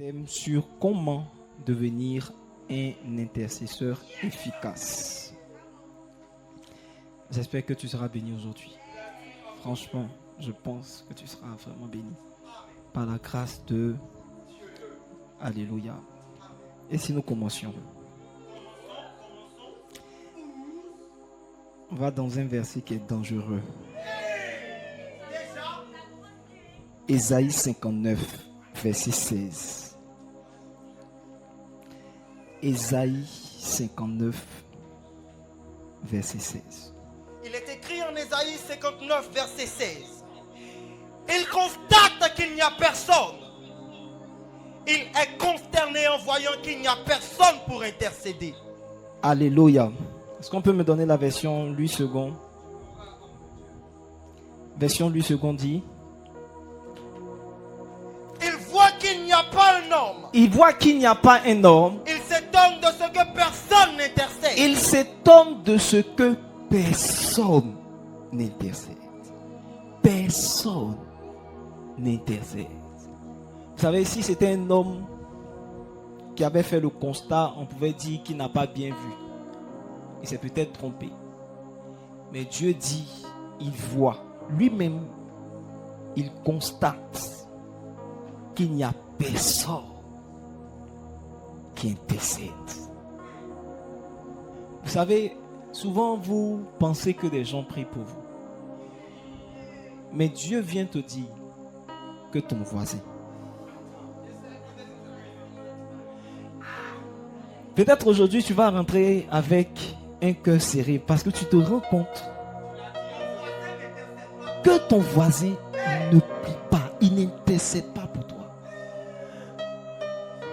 thème sur comment devenir un intercesseur efficace. J'espère que tu seras béni aujourd'hui. Franchement, je pense que tu seras vraiment béni par la grâce de Alléluia. Et si nous commencions, on va dans un verset qui est dangereux. Ésaïe 59, verset 16. Ésaïe 59, verset 16. Il est écrit en Ésaïe 59, verset 16. Il constate qu'il n'y a personne. Il est consterné en voyant qu'il n'y a personne pour intercéder. Alléluia. Est-ce qu'on peut me donner la version Louis II? Version Louis II dit. Il voit qu'il n'y a pas un homme. Il voit qu'il n'y a pas un homme. Il s'étonne de ce que personne n'intercède. Il s'étonne de ce que personne n'intercède. Personne n'intercède. Vous savez, si c'était un homme qui avait fait le constat, on pouvait dire qu'il n'a pas bien vu. Il s'est peut-être trompé. Mais Dieu dit, il voit. Lui-même, il constate qu'il n'y a personne qui intercède. Vous savez, souvent vous pensez que des gens prient pour vous. Mais Dieu vient te dire que ton voisin. Peut-être aujourd'hui tu vas rentrer avec un cœur serré parce que tu te rends compte que ton voisin ne prie pas, il n'intercède pas pour toi.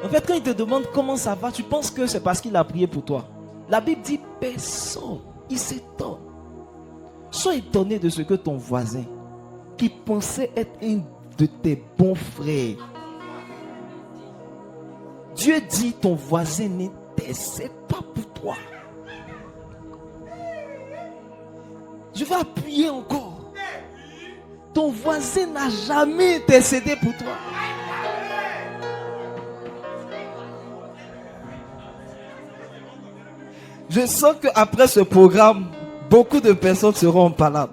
En fait, quand il te demande comment ça va, tu penses que c'est parce qu'il a prié pour toi. La Bible dit personne, il s'étonne. Sois étonné de ce que ton voisin, qui pensait être un de tes bons frères, Dieu dit ton voisin n'intercède pas pour toi. Je vais appuyer encore. Ton voisin n'a jamais intercédé pour toi. Je sens qu'après ce programme, beaucoup de personnes seront en palade.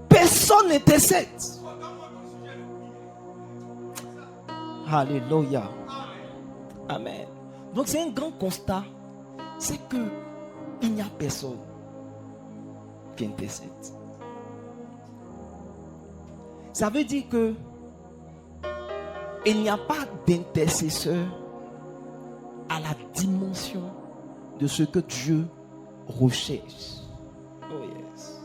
Personne n'intercède. Alléluia. Amen. Donc c'est un grand constat. C'est que il n'y a personne qui intercède. Ça veut dire que il n'y a pas d'intercesseur à la dimension de ce que Dieu recherche. Oh yes.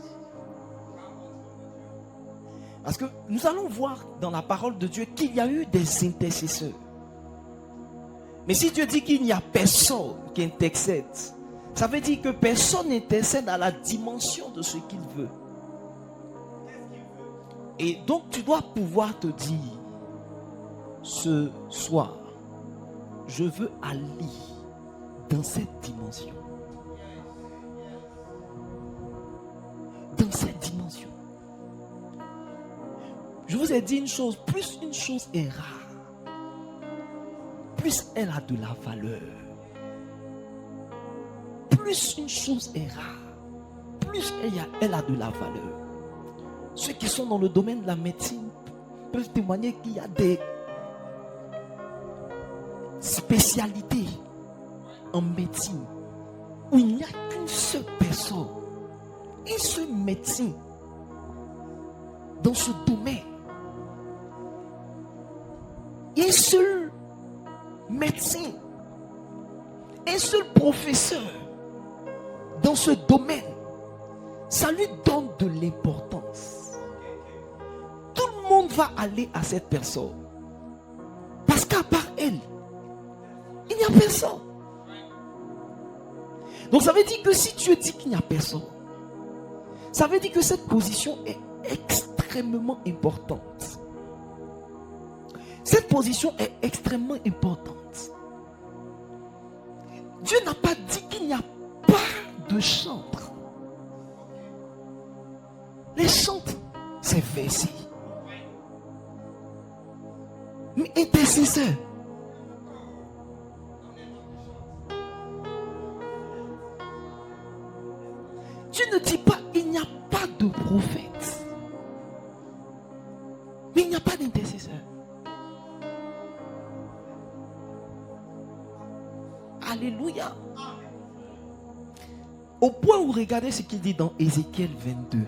Parce que nous allons voir dans la parole de Dieu qu'il y a eu des intercesseurs. Mais si Dieu dit qu'il n'y a personne qui intercède, ça veut dire que personne n'intercède à la dimension de ce qu'il veut. Et donc tu dois pouvoir te dire, ce soir, je veux aller dans cette dimension. Dans cette dimension. Je vous ai dit une chose, plus une chose est rare, plus elle a de la valeur. Plus une chose est rare, plus elle a de la valeur. Ceux qui sont dans le domaine de la médecine peuvent témoigner qu'il y a des spécialités en médecine où il n'y a qu'une seule personne, un seul médecin dans ce domaine. Un seul médecin, un seul professeur dans ce domaine, ça lui donne de l'importance. Tout le monde va aller à cette personne parce qu'à part elle, il n'y a personne. Donc ça veut dire que si Dieu dit qu'il n'y a personne, ça veut dire que cette position est extrêmement importante. Cette position est extrêmement importante. Dieu n'a pas dit qu'il n'y a pas de chantre. Les chantres ces versets. Mais intercesseur. Dieu ne dit pas il n'y a pas de prophète. Mais il n'y a pas d'intercesseur. Alléluia. Au point où regardez ce qu'il dit dans Ézéchiel 22,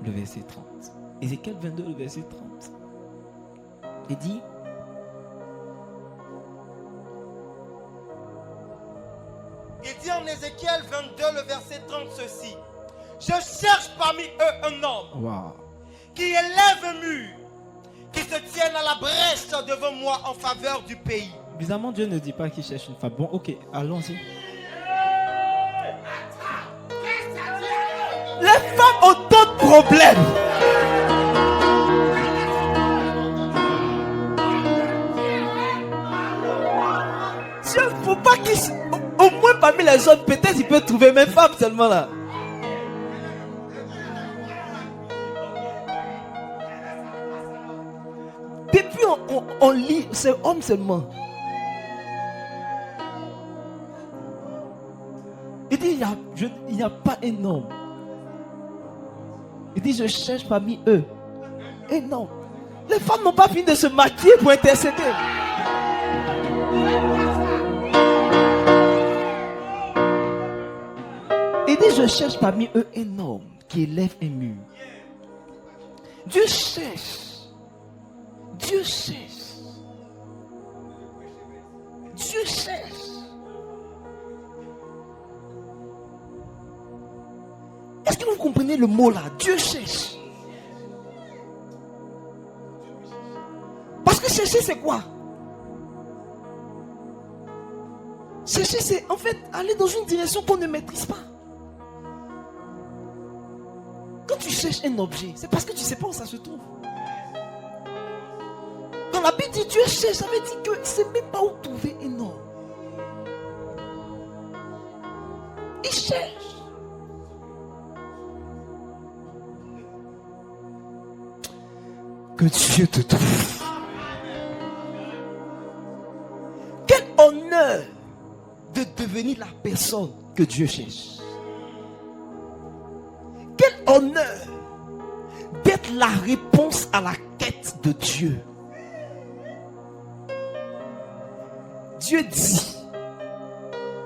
le verset 30. Ézéchiel 22, le verset 30. Il dit, en Ézéchiel 22, le verset 30 ceci. Je cherche parmi eux un homme qui élève un mur, qui se tienne à la brèche devant moi en faveur du pays. Bizarrement, Dieu ne dit pas qu'il cherche une femme. Bon, ok, allons-y. Les femmes ont d'autres problèmes. Dieu, il ne faut pas qu'il... Au moins parmi les hommes, peut-être il peut trouver mes femmes seulement là. Depuis on lit, c'est homme seulement. Il dit, il n'y a pas un homme. Il dit, je cherche parmi eux un homme. Les femmes n'ont pas fini de se maquiller pour intercéder. Il dit, je cherche parmi eux un homme qui élève un mur. Dieu cherche. Dieu cherche. Dieu cherche. Est-ce que vous comprenez le mot là? Dieu cherche. Parce que chercher c'est quoi? Chercher c'est en fait aller dans une direction qu'on ne maîtrise pas. Quand tu cherches un objet, c'est parce que tu ne sais pas où ça se trouve. Quand la Bible dit Dieu cherche, ça veut dire qu'il ne sait même pas où trouver un homme. Il cherche. Que Dieu te trouve. Quel honneur de devenir la personne que Dieu cherche. Quel honneur d'être la réponse à la quête de Dieu. Dieu dit,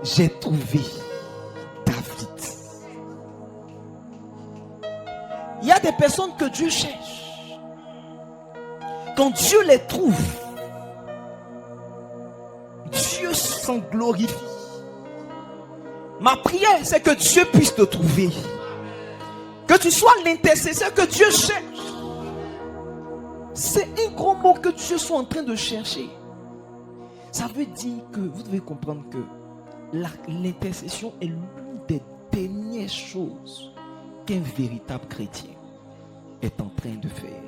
j'ai trouvé David. Il y a des personnes que Dieu cherche. Quand Dieu les trouve, Dieu s'en glorifie. Ma prière, c'est que Dieu puisse te trouver. Que tu sois l'intercesseur que Dieu cherche. C'est un gros mot que Dieu soit en train de chercher. Ça veut dire que vous devez comprendre que l'intercession est l'une des dernières choses qu'un véritable chrétien est en train de faire.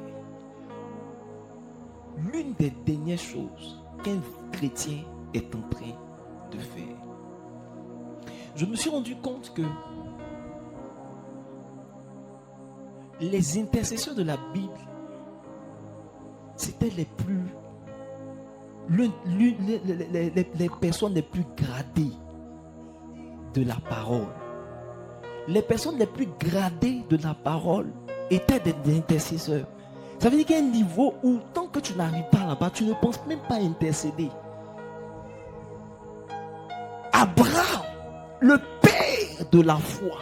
L'une des dernières choses qu'un chrétien est en train de faire. Je me suis rendu compte que les intercesseurs de la Bible, c'était les personnes les plus gradées de la parole. Les personnes les plus gradées de la parole étaient des intercesseurs. Ça veut dire qu'il y a un niveau où tant que tu n'arrives pas là-bas, tu ne penses même pas à intercéder. Abraham, le père de la foi,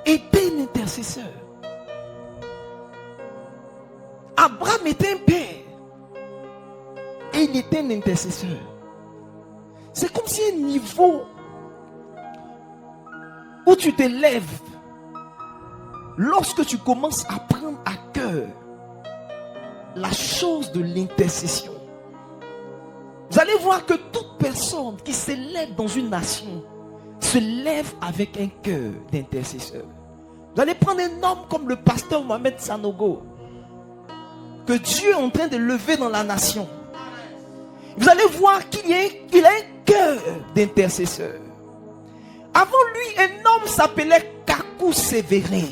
était un intercesseur. Abraham était un père et il était un intercesseur. C'est comme si un niveau où tu te lèves lorsque tu commences à prendre à cœur la chose de l'intercession. Vous allez voir que toute personne qui se lève dans une nation se lève avec un cœur d'intercesseur. Vous allez prendre un homme comme le pasteur Mohamed Sanogo, que Dieu est en train de lever dans la nation. Vous allez voir qu'il a un cœur d'intercesseur. Avant lui, un homme s'appelait Kakou Sévérin.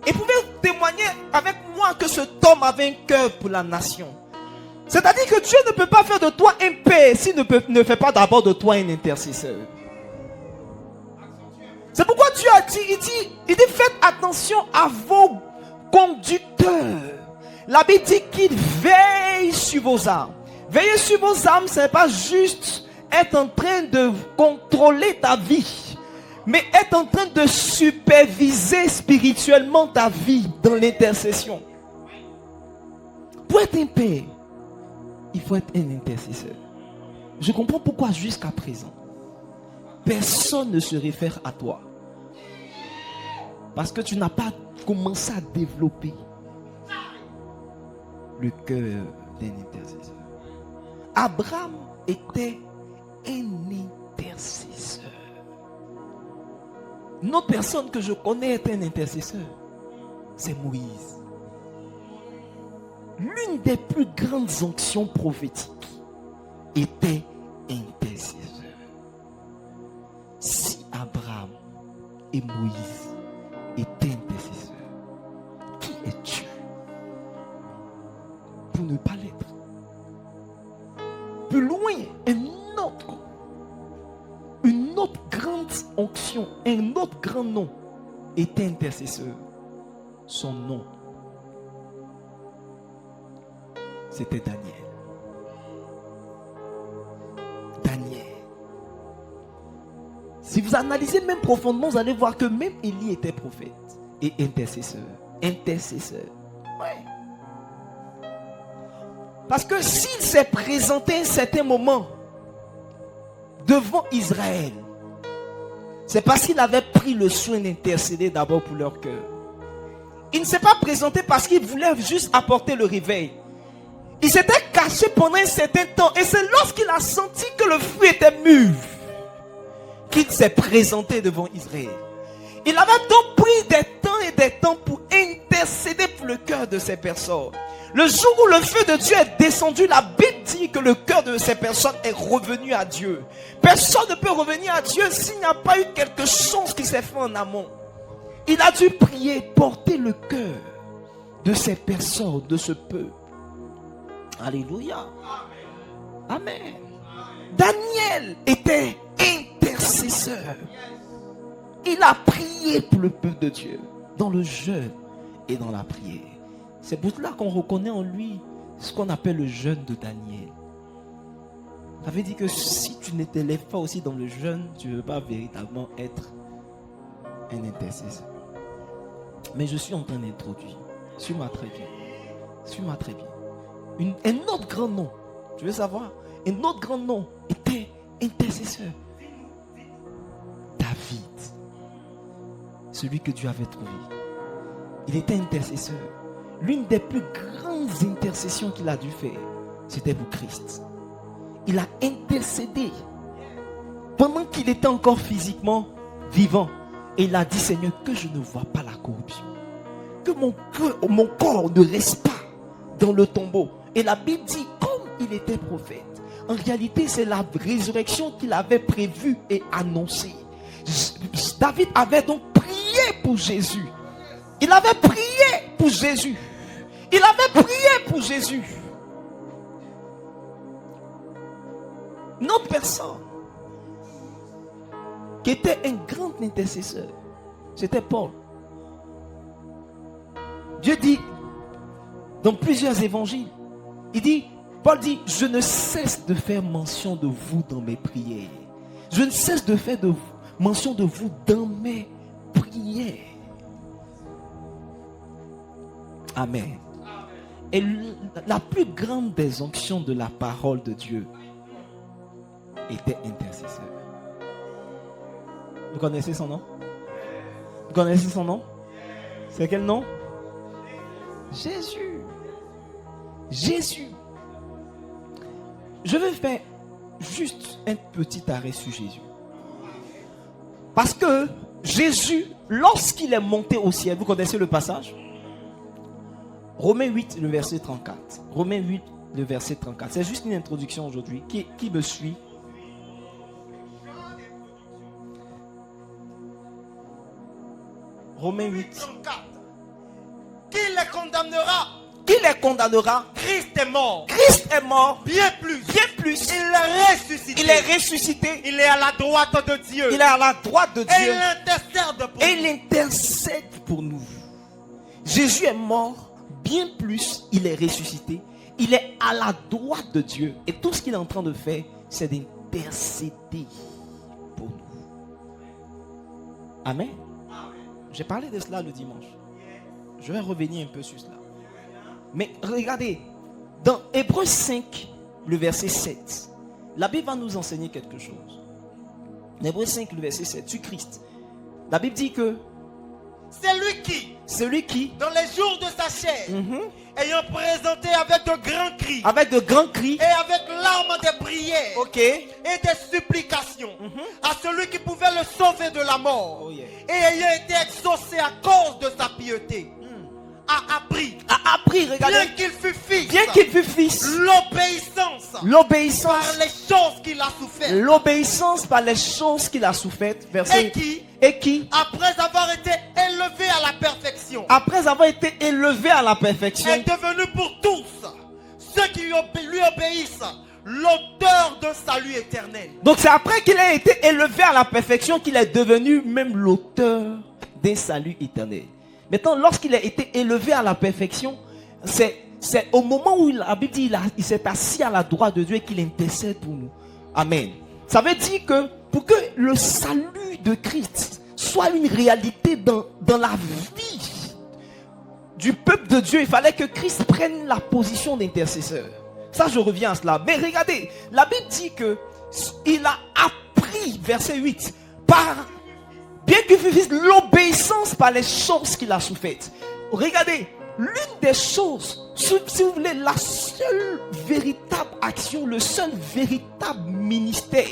et pouvait témoigner avec moi que cet homme avait un cœur pour la nation. C'est-à-dire que Dieu ne peut pas faire de toi un père s'il ne fait pas d'abord de toi un intercesseur. C'est pourquoi Dieu a dit, il dit faites attention à vos conducteurs. La Bible dit qu'il veille sur vos âmes. Veiller sur vos âmes, ce n'est pas juste être en train de contrôler ta vie, mais être en train de superviser spirituellement ta vie dans l'intercession. Pour être un père, il faut être un intercesseur. Je comprends pourquoi jusqu'à présent, personne ne se réfère à toi. Parce que tu n'as pas commencé à développer le cœur d'un intercesseur. Abraham était un intercesseur. Une autre personne que je connais est un intercesseur. C'est Moïse. L'une des plus grandes onctions prophétiques était intercesseur. Si Abraham et Moïse étaient intercesseurs, qui es-tu pour ne pas l'être? Plus loin, une autre grande onction, un autre grand nom était intercesseur. Son nom, c'était Daniel. Daniel. Si vous analysez même profondément, vous allez voir que même Élie était prophète et intercesseur. Intercesseur. Ouais. Parce que s'il s'est présenté à un certain moment devant Israël, c'est parce qu'il avait pris le soin d'intercéder d'abord pour leur cœur. Il ne s'est pas présenté parce qu'il voulait juste apporter le réveil. Il s'était caché pendant un certain temps. Et c'est lorsqu'il a senti que le fruit était mûr qu'il s'est présenté devant Israël. Il avait donc pris des temps et des temps pour intercéder pour le cœur de ces personnes. Le jour où le feu de Dieu est descendu, la Bible dit que le cœur de ces personnes est revenu à Dieu. Personne ne peut revenir à Dieu s'il n'y a pas eu quelque chose qui s'est fait en amont. Il a dû prier, porter le cœur de ces personnes, de ce peuple. Alléluia. Amen. Daniel était intercesseur. Il a prié pour le peuple de Dieu dans le jeûne et dans la prière. C'est pour cela qu'on reconnaît en lui ce qu'on appelle le jeûne de Daniel. Ça veut dire que si tu ne t'élèves pas aussi dans le jeûne, tu ne veux pas véritablement être un intercesseur. Mais je suis en train d'introduire. Suis-moi très bien. Suis-moi très bien. Un autre grand nom, tu veux savoir? Un autre grand nom était intercesseur. David, celui que Dieu avait trouvé. Il était intercesseur. L'une des plus grandes intercessions qu'il a dû faire, c'était pour Christ. Il a intercédé pendant qu'il était encore physiquement vivant. Et il a dit, Seigneur, que je ne vois pas la corruption. Que mon corps ne reste pas dans le tombeau. Et la Bible dit, comme il était prophète, en réalité, c'est la résurrection qu'il avait prévue et annoncée. David avait donc prié pour Jésus. Il avait prié pour Jésus. Il avait prié pour Jésus. Une autre personne qui était un grand intercesseur, c'était Paul. Dieu dit dans plusieurs évangiles, Paul dit, je ne cesse de faire mention de vous dans mes prières. Je ne cesse de faire mention de vous dans mes prières. Amen. Et la plus grande des onctions de la parole de Dieu était intercesseur. Vous connaissez son nom? Vous connaissez son nom? C'est quel nom? Jésus. Jésus. Je vais faire juste un petit arrêt sur Jésus. Parce que Jésus, lorsqu'il est monté au ciel, vous connaissez le passage? Romains 8, le verset 34. Romains 8, le verset 34. C'est juste une introduction aujourd'hui. Qui me suit? Romains 8. condamnera? Qui les condamnera? Christ est mort. Christ est mort. Bien plus. Bien plus. Il est ressuscité. Il est ressuscité. Il est à la droite de Dieu. Il est à la droite de Et Dieu. il intercède pour Et nous. il intercède pour nous. Jésus est mort. Bien plus, il est ressuscité. Il est à la droite de Dieu. Et tout ce qu'il est en train de faire, c'est d'intercéder pour nous. Amen. J'ai parlé de cela le dimanche. Je vais revenir un peu sur cela. Mais regardez, dans Hébreux 5, le verset 7, la Bible va nous enseigner quelque chose. Hébreux 5, le verset 7, sur Christ. La Bible dit que celui qui, dans les jours de sa chair, ayant présenté avec de grands cris, et avec larmes de prières, ok, et des supplications, à celui qui pouvait le sauver de la mort, oh yeah, et ayant été exaucé à cause de sa piété, a appris, regardez, bien qu'il fût fils, l'obéissance par les choses qu'il a souffertes. L'obéissance par les choses qu'il a souffertes. Verset. Et qui, après avoir été élevé à la perfection, est devenu pour tous ceux qui lui obéissent l'auteur d'un salut éternel. Donc c'est après qu'il a été élevé à la perfection qu'il est devenu même l'auteur d'un salut éternel. Maintenant, lorsqu'il a été élevé à la perfection, c'est au moment où la Bible dit il s'est assis à la droite de Dieu et qu'il intercède pour nous. Amen. Ça veut dire que pour que le salut de Christ soit une réalité dans la vie du peuple de Dieu, il fallait que Christ prenne la position d'intercesseur. Ça, je reviens à cela. Mais regardez, la Bible dit que il a appris, verset 8, bien qu'il fût l'obéissance par les choses qu'il a souffertes. Regardez, l'une des choses, si vous voulez, la seule véritable action, le seul véritable ministère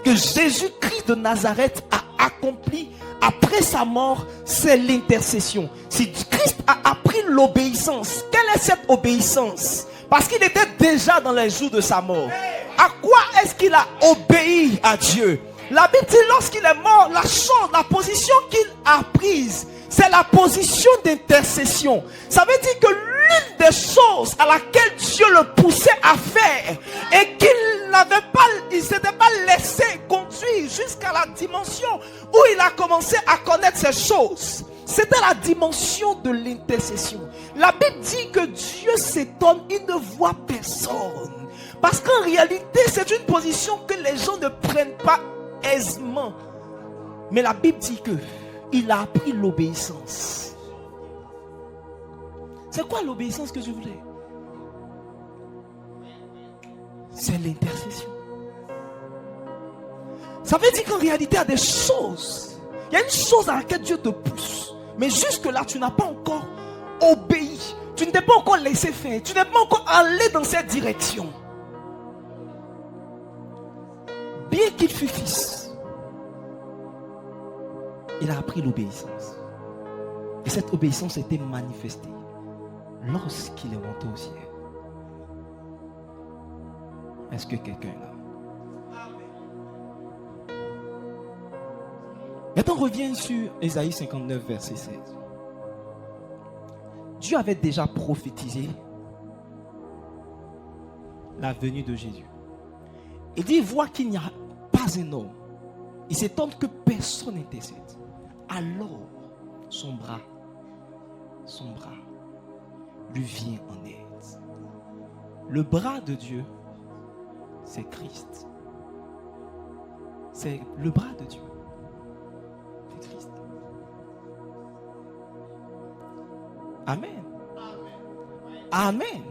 que Jésus-Christ de Nazareth a accompli après sa mort, c'est l'intercession. Si Christ a appris l'obéissance, quelle est cette obéissance? Parce qu'il était déjà dans les jours de sa mort. À quoi est-ce qu'il a obéi à Dieu? La Bible dit lorsqu'il est mort, la position qu'il a prise, c'est la position d'intercession. Ça veut dire que l'une des choses à laquelle Dieu le poussait à faire et qu'il s'était pas laissé conduire jusqu'à la dimension où il a commencé à connaître ces choses, c'était la dimension de l'intercession. La Bible dit que Dieu s'étonne, il ne voit personne. Parce qu'en réalité, c'est une position que les gens ne prennent pas aisément. Mais la Bible dit que il a appris l'obéissance. C'est quoi l'obéissance que je voulais? C'est l'intercession. Ça veut dire qu'en réalité, il y a des choses. Il y a une chose à laquelle Dieu te pousse. Mais jusque-là, tu n'as pas encore obéi. Tu ne t'es pas encore laissé faire. Tu n'es pas encore allé dans cette direction. Bien qu'il fût fils, il a appris l'obéissance. Et cette obéissance a été manifestée lorsqu'il est monté au ciel. Est-ce que quelqu'un est là? Maintenant, on revient sur Ésaïe 59, verset 16. Dieu avait déjà prophétisé la venue de Jésus. Il dit, il voit qu'il n'y a pas un homme. Il s'étonne que personne n'intercède. Alors, son bras lui vient en aide. Le bras de Dieu, c'est Christ. C'est le bras de Dieu. C'est Christ. Amen. Amen.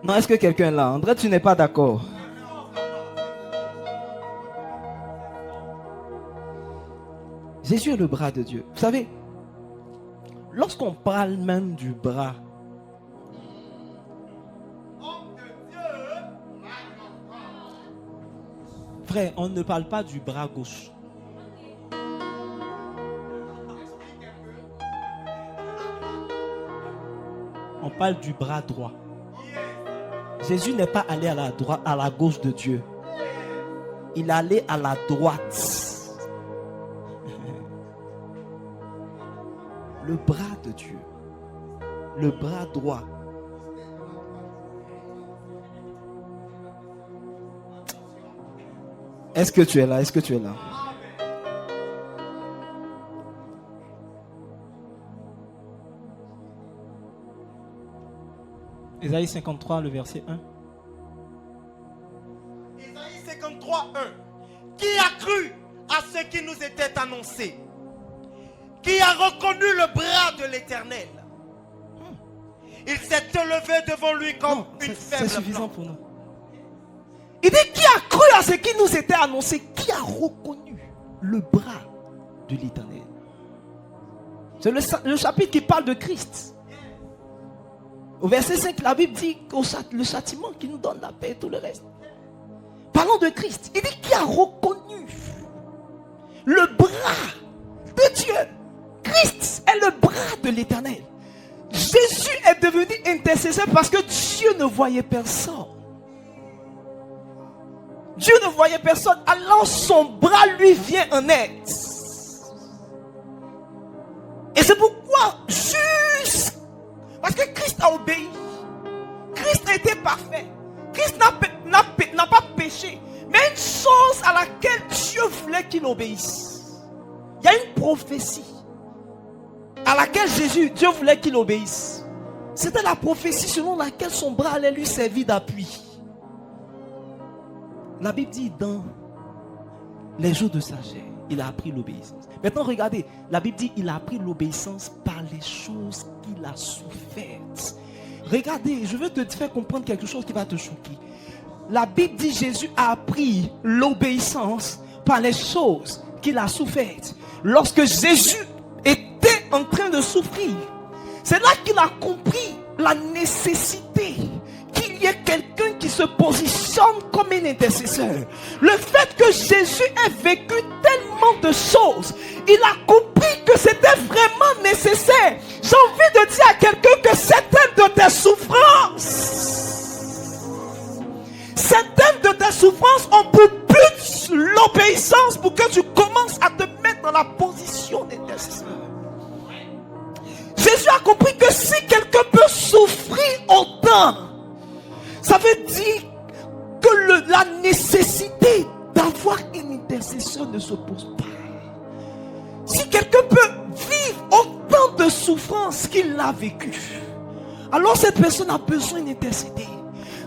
Non, est-ce que quelqu'un est là? André, tu n'es pas d'accord? Jésus est le bras de Dieu. Vous savez, lorsqu'on parle même du bras, frère, on ne parle pas du bras gauche. On parle du bras droit. Jésus n'est pas allé à la gauche de Dieu. Il est allé à la droite. Le bras de Dieu. le bras droit. Est-ce que tu es là? Est-ce que tu es là? Ésaïe 53, le verset 1. Ésaïe 53, 1. Qui a cru à ce qui nous était annoncé? Qui a reconnu le bras de l'Éternel? Il s'est élevé devant lui comme une faible C'est suffisant plante. pour nous. Il dit qui a cru à ce qui nous était annoncé? Qui a reconnu le bras de l'Éternel? C'est le chapitre qui parle de Christ. Au verset 5, la Bible dit le châtiment qui nous donne la paix et tout le reste. Parlons de Christ. Il dit qui a reconnu le bras de Dieu. Christ est le bras de l'Éternel. Jésus est devenu intercesseur parce que Dieu ne voyait personne. Dieu ne voyait personne. Alors son bras lui vient en aide. Et c'est pourquoi juste parce que Christ a obéi. Christ a été parfait. Christ n'a pas péché. Mais une chose à laquelle Dieu voulait qu'il obéisse. Il y a une prophétie à laquelle Dieu voulait qu'il obéisse. C'était la prophétie selon laquelle son bras allait lui servir d'appui. La Bible dit dans les jours de sa chair, il a appris l'obéissance. Maintenant regardez, la Bible dit il a appris l'obéissance par les choses qu'il a souffertes. Regardez, je veux te faire comprendre quelque chose qui va te choquer. La Bible dit Jésus a appris l'obéissance par les choses qu'il a souffertes. Lorsque Jésus était en train de souffrir, c'est là qu'il a compris la nécessité qu'il y ait quelqu'un qui se positionne comme un intercesseur. Le fait que Jésus ait vécu tellement de choses, il a compris que c'était vraiment nécessaire. J'ai envie de dire à quelqu'un que certaines de tes souffrances ont pour but l'obéissance pour que tu commences à te mettre dans la position d'intercesseur. Jésus a compris que si quelqu'un peut souffrir autant, ça veut dire que la nécessité d'avoir un intercesseur ne se pose pas. Si quelqu'un peut vivre autant de souffrance qu'il l'a vécu, alors cette personne a besoin d'intercéder.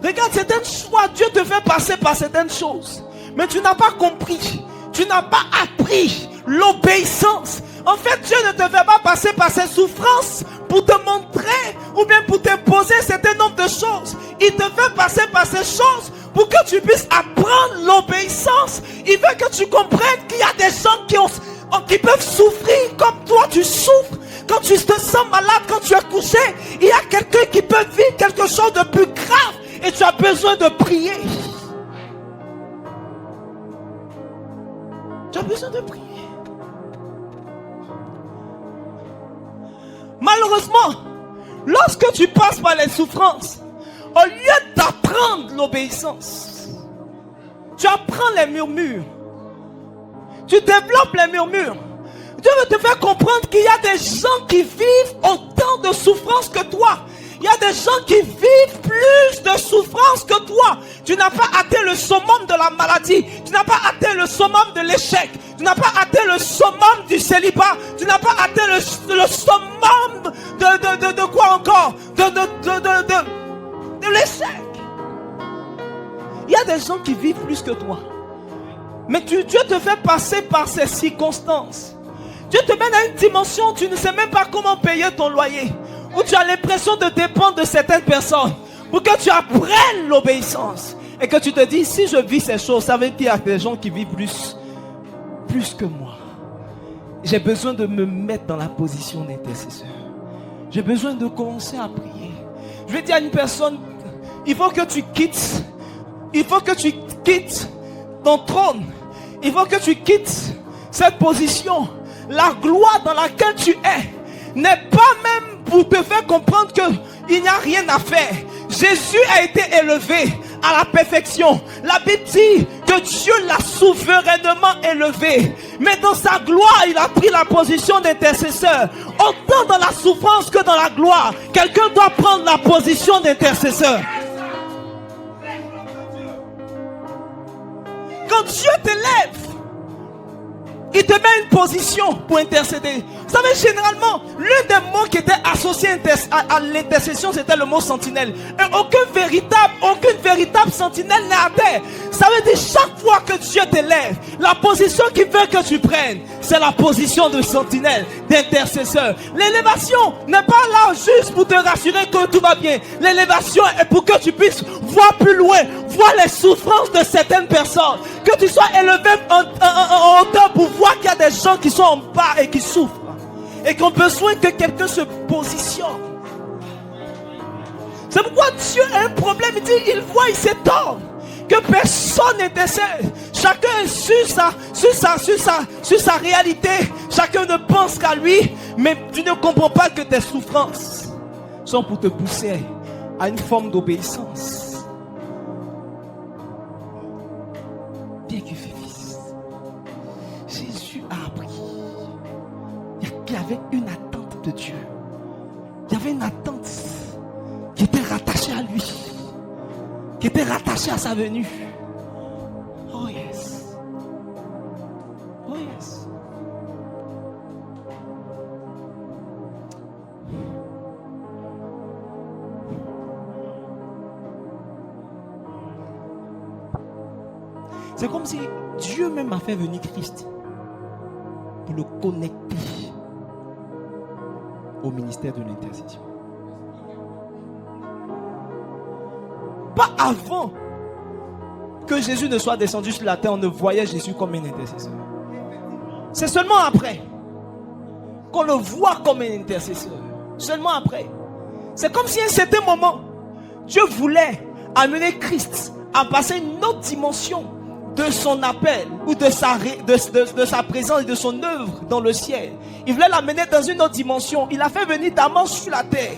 Regarde, certaines fois, Dieu te fait passer par certaines choses, mais tu n'as pas compris, tu n'as pas appris l'obéissance. En fait, Dieu ne te fait pas passer par ces souffrances pour te montrer ou bien pour t'imposer un certain nombre de choses. Il te fait passer par ces choses pour que tu puisses apprendre l'obéissance. Il veut que tu comprennes qu'il y a des gens qui peuvent souffrir comme toi tu souffres. Quand tu te sens malade, quand tu es couché, il y a quelqu'un qui peut vivre quelque chose de plus grave et tu as besoin de prier. Tu as besoin de prier. Malheureusement, lorsque tu passes par les souffrances, au lieu d'apprendre l'obéissance, tu apprends les murmures. Tu développes les murmures. Dieu veut te faire comprendre qu'il y a des gens qui vivent autant de souffrance que toi. Il y a des gens qui vivent plus de souffrance que toi. Tu n'as pas atteint le summum de la maladie. Tu n'as pas atteint le summum de l'échec. Tu n'as pas atteint le summum du célibat. Tu n'as pas atteint le summum de quoi encore? De l'échec. Il y a des gens qui vivent plus que toi. Mais Dieu te fait passer par ces circonstances. Dieu te mène à une dimension où tu ne sais même pas comment payer ton loyer. Où tu as l'impression de dépendre de certaines personnes. Pour que tu apprennes l'obéissance. Et que tu te dis, si je vis ces choses, ça veut dire qu'il y a des gens qui vivent plus que moi. J'ai besoin de me mettre dans la position d'intercesseur. J'ai besoin de commencer à prier. Je vais dire à une personne, il faut que tu quittes ton trône. Il faut que tu quittes cette position. La gloire dans laquelle tu es n'est pas même pour te faire comprendre qu'il n'y a rien à faire. Jésus a été élevé à la perfection. La Bible dit que Dieu l'a souverainement élevé. Mais dans sa gloire, il a pris la position d'intercesseur. Autant dans la souffrance que dans la gloire. Quelqu'un doit prendre la position d'intercesseur. Quand Dieu t'élève, il te met une position pour intercéder. Vous savez, généralement, l'un des mots qui était associé à l'intercession, c'était le mot sentinelle. Et aucune véritable sentinelle n'est à terre. Ça veut dire chaque fois que Dieu t'élève, la position qu'il veut que tu prennes, c'est la position de sentinelle, d'intercesseur. L'élévation n'est pas là juste pour te rassurer que tout va bien. L'élévation est pour que tu puisses voir plus loin, voir les souffrances de certaines personnes. Que tu sois élevé en hauteur pour voir qu'il y a des gens qui sont en bas et qui souffrent. Et qui ont besoin que quelqu'un se positionne. C'est pourquoi Dieu a un problème. Il dit, il voit, il s'étonne que personne n'intercède. Chacun est sur sa réalité. Chacun ne pense qu'à lui. Mais tu ne comprends pas que tes souffrances sont pour te pousser à une forme d'obéissance. Bien qu'il fait fils, Jésus a appris. Il y avait une attente de Dieu. Il y avait une attente qui était rattachée à lui. Qui était rattachée à sa venue. Oh yes. Oh yes. C'est comme si Dieu même a fait venir Christ pour le connecter au ministère de l'intercession. Pas avant que Jésus ne soit descendu sur la terre, on ne voyait Jésus comme un intercesseur. C'est seulement après qu'on le voit comme un intercesseur. Seulement après. C'est comme si à un certain moment, Dieu voulait amener Christ à passer une autre dimension de son appel ou de sa présence et de son œuvre dans le ciel. Il voulait l'amener dans une autre dimension. Il a fait venir d'abord sur la terre.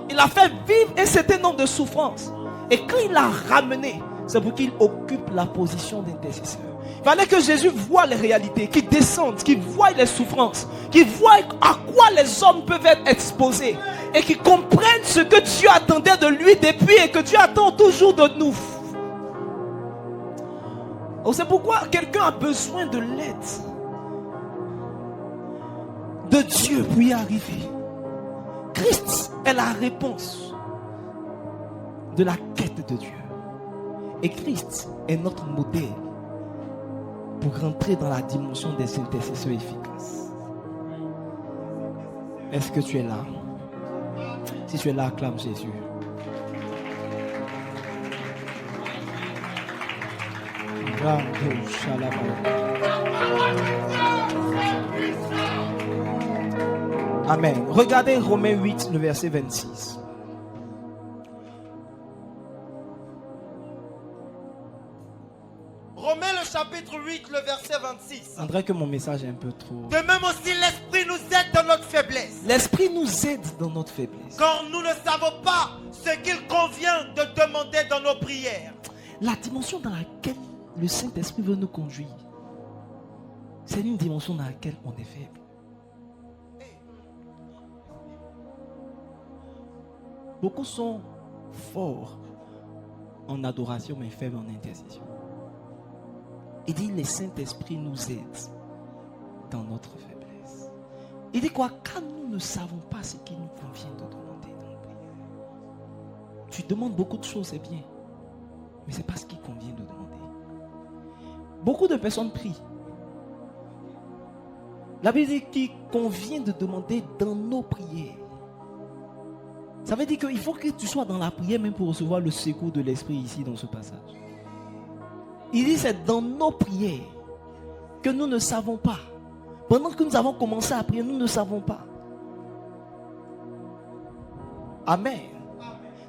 Il a fait vivre un certain nombre de souffrances. Et quand il l'a ramené, c'est pour qu'il occupe la position d'intercesseur. Il fallait que Jésus voie les réalités, qu'il descende, qu'il voie les souffrances, qu'il voie à quoi les hommes peuvent être exposés et qu'il comprenne ce que Dieu attendait de lui depuis et que Dieu attend toujours de nous. Oh, c'est pourquoi quelqu'un a besoin de l'aide de Dieu pour y arriver. Christ est la réponse de la quête de Dieu. Et Christ est notre modèle pour rentrer dans la dimension des intercesseurs efficaces. Est-ce que tu es là? Si tu es là, acclame Jésus. Amen. Regardez Romains 8, le verset 26. Romains le chapitre 8, le verset 26. On dirait que mon message est un peu trop... De même aussi l'Esprit nous aide dans notre faiblesse. L'Esprit nous aide dans notre faiblesse. Car nous ne savons pas ce qu'il convient de demander dans nos prières. La dimension dans laquelle le Saint-Esprit veut nous conduire, c'est une dimension dans laquelle on est faible. Beaucoup sont forts en adoration mais faibles en intercession. Il dit le Saint-Esprit nous aide dans notre faiblesse. Il dit quoi? Quand nous ne savons pas ce qu'il nous convient de demander dans nos prières. Tu demandes beaucoup de choses, c'est bien. Mais ce n'est pas ce qu'il convient de demander. Beaucoup de personnes prient. La Bible dit qu'il convient de demander dans nos prières. Ça veut dire qu'il faut que tu sois dans la prière même pour recevoir le secours de l'Esprit ici dans ce passage. Il dit c'est dans nos prières que nous ne savons pas. Pendant que nous avons commencé à prier, nous ne savons pas. Amen.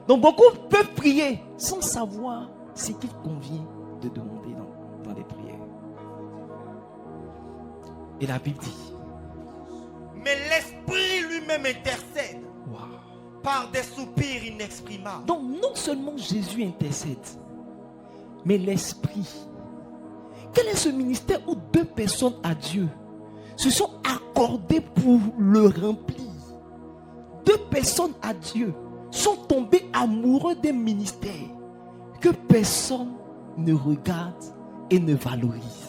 Donc beaucoup peuvent prier sans savoir ce qu'il convient de demander dans les prières. Et la Bible dit. Mais l'Esprit lui-même intercède. Wow. Par des soupirs inexprimables. Donc non seulement Jésus intercède, mais l'Esprit. Quel est ce ministère où deux personnes à Dieu se sont accordées pour le remplir? deux personnes à Dieu sont tombés amoureux d'un ministère que personne ne regarde et ne valorise.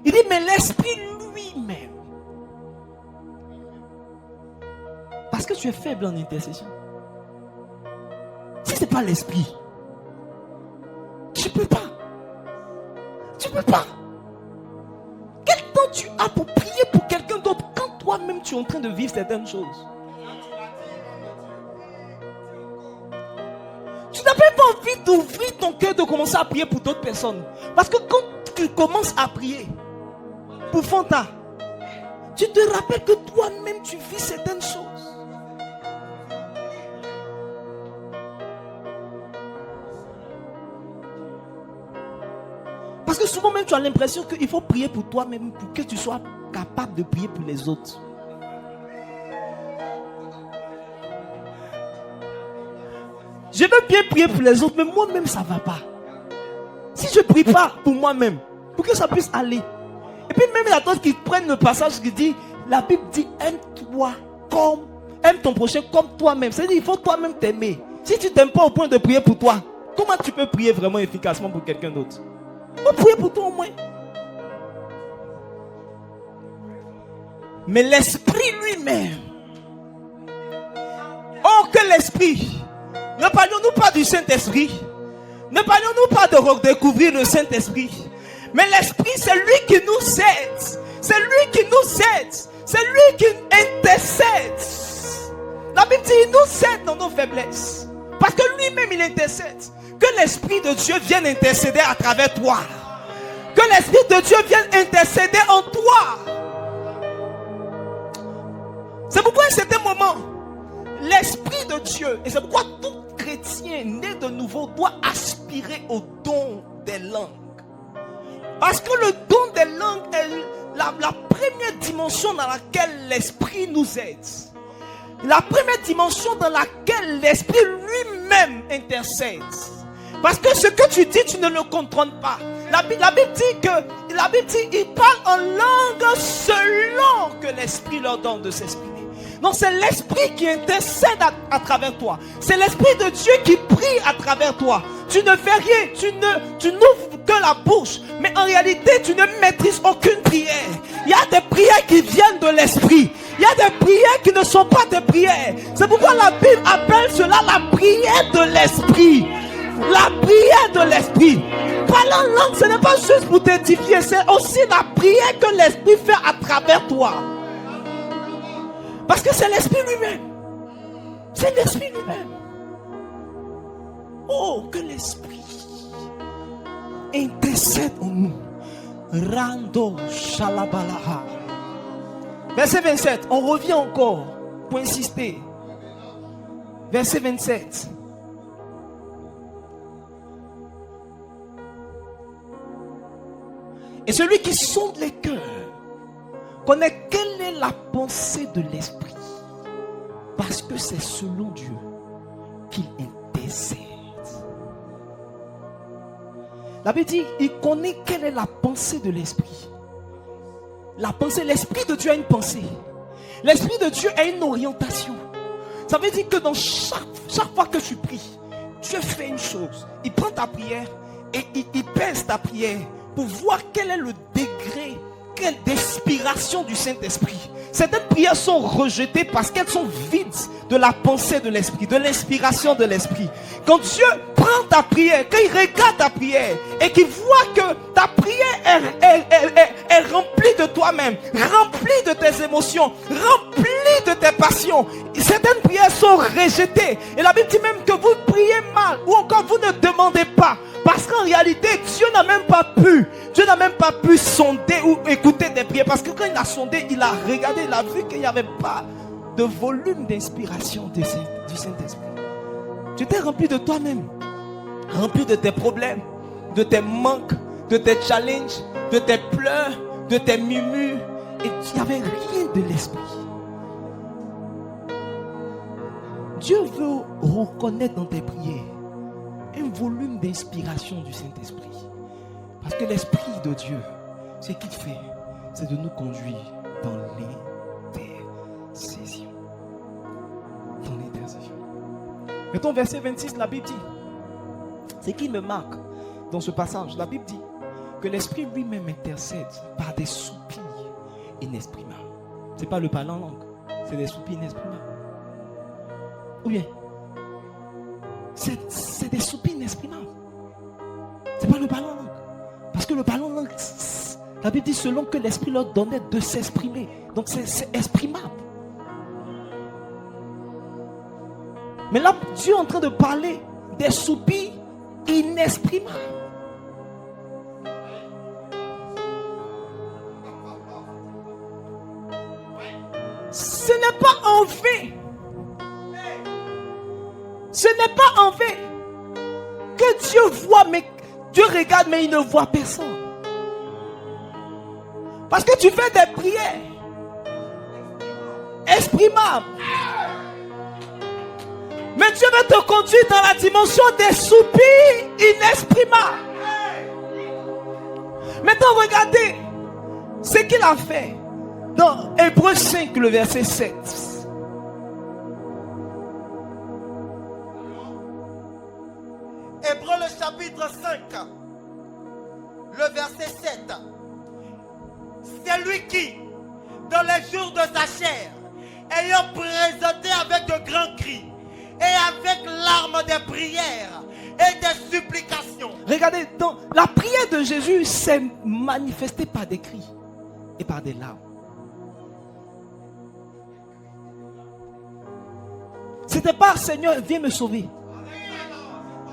Il dit, mais l'esprit lui-même, parce que tu es faible en intercession. Si ce n'est pas l'esprit, tu ne peux pas. Tu ne peux pas. Quel temps tu as pour prier pour quelqu'un d'autre quand toi-même tu es en train de vivre certaines choses? Tu n'as même pas envie d'ouvrir ton cœur, de commencer à prier pour d'autres personnes. Parce que quand tu commences à prier pour Fanta, tu te rappelles que toi-même tu vis certaines choses. Parce que souvent même tu as l'impression qu'il faut prier pour toi-même pour que tu sois capable de prier pour les autres. Je veux bien prier pour les autres, mais moi-même ça ne va pas. Si je ne prie pas pour moi-même, pour que ça puisse aller. Et puis même il y a d'autres qui prennent le passage qui dit, la Bible dit, aime ton prochain comme toi-même. C'est-à-dire il faut toi-même t'aimer. Si tu ne t'aimes pas au point de prier pour toi, comment tu peux prier vraiment efficacement pour quelqu'un d'autre? Il faut prier pour toi au moins. Mais l'esprit lui-même. Oh, que l'esprit. Ne parlons-nous pas du Saint-Esprit. Ne parlons-nous pas de redécouvrir le Saint-Esprit. Mais l'esprit, c'est lui qui nous aide. C'est lui qui nous aide. C'est lui qui intercède. La Bible dit, il nous aide dans nos faiblesses. Parce que lui-même, il intercède. Que l'Esprit de Dieu vienne intercéder à travers toi. Que l'Esprit de Dieu vienne intercéder en toi. C'est pourquoi à un certain moment, l'Esprit de Dieu, et c'est pourquoi tout chrétien né de nouveau doit aspirer au don des langues. Parce que le don des langues est la première dimension dans laquelle l'Esprit nous aide. La première dimension dans laquelle l'Esprit lui-même intercède. Parce que ce que tu dis, tu ne le contrôles pas. La Bible dit, il parle en langue selon que l'Esprit leur donne de s'exprimer. Donc c'est l'Esprit qui intercède à travers toi. C'est l'Esprit de Dieu qui prie à travers toi. Tu ne fais rien, tu n'ouvres que la bouche. Mais en réalité, tu ne maîtrises aucune prière. Il y a des prières qui viennent de l'Esprit. Il y a des prières qui ne sont pas des prières. C'est pourquoi la Bible appelle cela la prière de l'Esprit. La prière de l'Esprit. Parler en langue, ce n'est pas juste pour t'édifier. C'est aussi la prière que l'Esprit fait à travers toi. Parce que c'est l'Esprit lui-même. C'est l'Esprit lui-même. Oh, que l'Esprit intercède en nous. Rando shalabalaha. Verset 27. On revient encore pour insister. Verset 27. Et celui qui sonde les cœurs connaît quelle est la pensée de l'Esprit. Parce que c'est selon Dieu qu'il intercède. La Bible dit, il connaît quelle est la pensée de l'Esprit. La pensée, l'Esprit de Dieu a une pensée. L'Esprit de Dieu a une orientation. Ça veut dire que dans chaque fois que tu pries, Dieu fait une chose. Il prend ta prière et il pèse ta prière pour voir quel est le degré d'inspiration du Saint-Esprit. Certaines prières sont rejetées parce qu'elles sont vides de la pensée de l'Esprit, de l'inspiration de l'Esprit. Quand Dieu prend ta prière, quand il regarde ta prière et qu'il voit que ta prière est remplie de toi-même, remplie de tes émotions, remplie de tes passions, certaines prières sont rejetées. Et la Bible dit même que vous priez mal ou encore vous ne demandez pas. Parce qu'en réalité, Dieu n'a même pas pu sonder ou écouter des prières. Parce que quand il a sondé, il a regardé, il a vu qu'il n'y avait pas de volume d'inspiration du Saint-Esprit. Tu t'es rempli de toi-même, rempli de tes problèmes, de tes manques, de tes challenges, de tes pleurs, de tes murmures. Et il n'y avait rien de l'Esprit. Dieu veut reconnaître dans tes prières un volume d'inspiration du Saint-Esprit. Parce que l'Esprit de Dieu, ce qu'il fait, c'est de nous conduire dans Mettons verset 26, la Bible dit, ce qui me marque dans ce passage, la Bible dit que l'Esprit lui-même intercède par des soupirs inexprimables. Ce n'est pas le parler en langue, c'est des soupirs inexprimables. Ou bien, c'est des soupirs inexprimables. Ce n'est pas le parler en langue. Parce que le parler en langue, la Bible dit selon que l'Esprit leur donnait de s'exprimer. Donc c'est exprimable. Mais là, Dieu est en train de parler des soupirs inexprimables. Ce n'est pas en vain. Ce n'est pas en vain que Dieu voit, mais Dieu regarde, mais il ne voit personne. Parce que tu fais des prières exprimables. Mais Dieu veut te conduire dans la dimension des soupirs inexprimables. Maintenant, regardez ce qu'il a fait dans Hébreux 5, le verset 7. Hébreux le chapitre 5, le verset 7. C'est lui qui, dans les jours de sa chair, ayant présenté avec de grands cris et avec larmes des prières et des supplications. Regardez, dans la prière de Jésus s'est manifestée par des cris et par des larmes. C'était pas Seigneur, viens me sauver.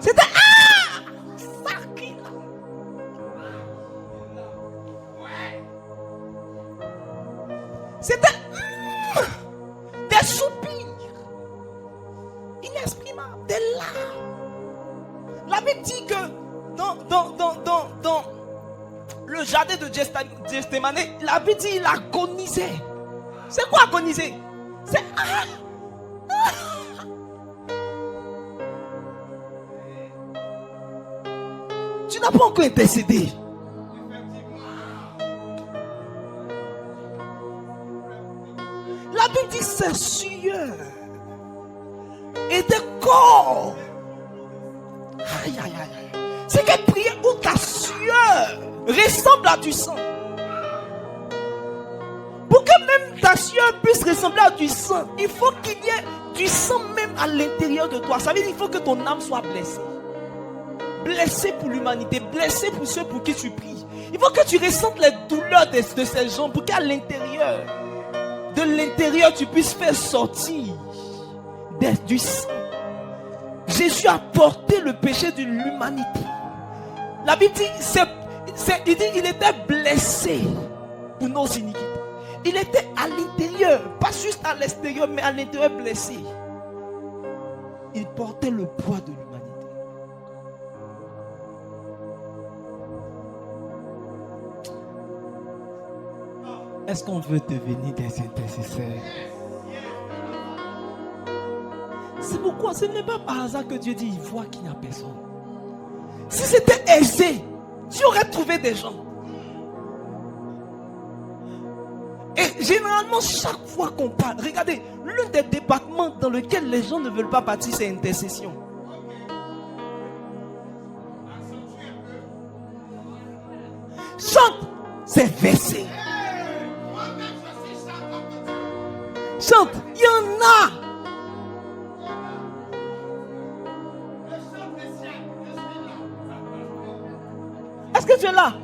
C'était c'était des soupirs inexprimables, des larmes. La Bible dit que dans le jardin de Gethsémane, la Bible dit il agonisait. C'est quoi agoniser? C'est tu n'as pas encore intercédé. La Bible dit c'est sueur et des corps. Aïe, aïe, aïe. C'est qu'elle priait où ta sueur ressemble à du sang. Pour que même ta sueur puisse ressembler à du sang, il faut qu'il y ait du sang même à l'intérieur de toi. Ça veut dire qu'il faut que ton âme soit blessée. Blessée pour l'humanité, blessée pour ceux pour qui tu pries. Il faut que tu ressentes les douleurs de ces gens pour qu'à l'intérieur, de l'intérieur, tu puisses faire sortir du sang. Jésus a porté le péché de l'humanité. La Bible dit, il était blessé pour nos iniquités. Il était à l'intérieur, pas juste à l'extérieur, mais à l'intérieur blessé. Il portait le poids de l'humanité. Est-ce qu'on veut devenir des intercesseurs? C'est pourquoi ce n'est pas par hasard que Dieu dit il voit qu'il n'y a personne. Si c'était aisé, Dieu aurait trouvé des gens. Et généralement, chaque fois qu'on parle, regardez, l'un des départements dans lequel les gens ne veulent pas partir, c'est intercession. Chante, c'est verset. Chante, il y en a. Est-ce que tu es là?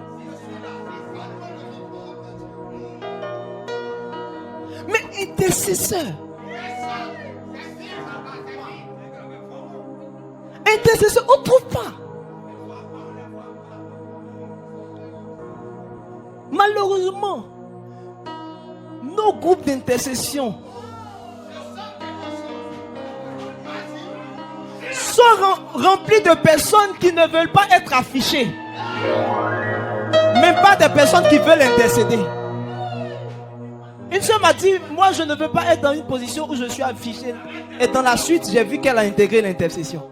Mais intercesseur. Intercesseur, on ne trouve pas. Malheureusement, nos groupes d'intercession sont remplis de personnes qui ne veulent pas être affichées. Même pas des personnes qui veulent intercéder. Une soeur m'a dit, moi je ne veux pas être dans une position où je suis affiché. Et dans la suite, j'ai vu qu'elle a intégré l'intercession.